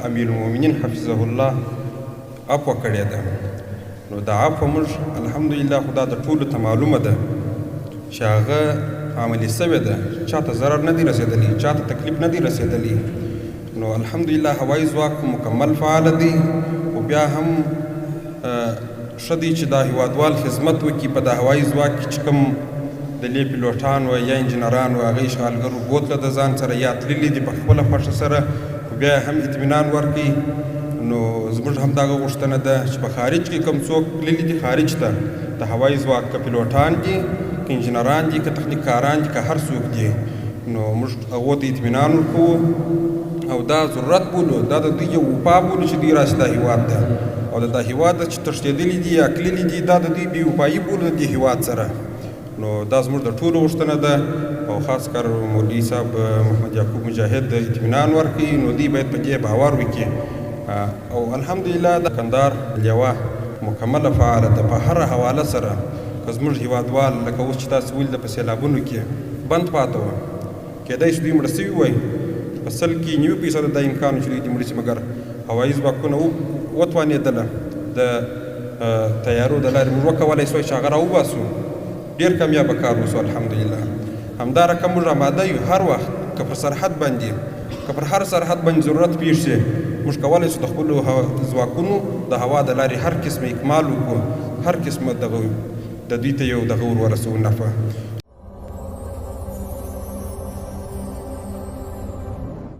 امیر المؤمنین حفظه الله عفوه کړې ده. نو دا عفوه موږ الحمدلله خدا د ټولو ته معلومه ده چې هغه عملي سوې ده، چاته ضرر نه دی رسېدلی، چاته تکلیف نه دی رسېدلی. نو الحمدلله هوایي ځواک مکمل فعال دی. خو بیا هم ښه دی چې دا هیوادوال خدمت وکړي په د هوایي ځواک کې چې کوم د لې پیلوټان و یا انجینران و هغه اشغالګرو بوتله د ځان سره یا تللي دي په خپله خوښه سره، بیا هم اطمینان ورکړي. نو زموږ هم دغه غوښتنه ده چې په خارج کې کوم څوک تللي دي خارج ته د هوایي ځواک که پیلوټان دي که انجینران دي که تخنیککاران دي که هر څوک دي، نو موږ هغو ته اطمینان ورکوو او دا ضرورت بولو، دا د دوی یو وفا بولو چې دوی راسي دا هیواد ده، او د دا هیواد چې تښتېدلي دي یا تللي دي دا د دوی بې وفایي بولو د دې هیواد سره. نو دا زموږ د ټولو غوښتنه ده او خاص کر مولوي صاحب محمد یعقوب مجاهد اطمینان ورکړي، نو دوی باید په دې باور وکړي. او الحمدلله د کندهار لیوه مکمله فعاله ده په هره حواله سره. که زموږ هیوادوال لکه اوس چې تاسو ویل ده په سیلابونو کې بند پاته وه، کیدای شي دوی مړه سوي وی، په 100 کې 90% دا امکان چې دوی دې مړه شي، مګر هوایي ځواکونه وتوانېدله د تیارو د لارې موږ وکولی سوی چې هغه راوباسو. ډېر کامیابه کار وسو الحمدلله. همدا رقم موږ آماده یو هر وخت که پر سرحد باندې که پر هر سرحد باندې ضرورت پیښ شي، موږ کولی شو د خپلو ځواکونو د هوا د لارې هر قسم اکمال وکړو، هر قسمه دغه د دوی ته یو دغه ور ورسوو نفع.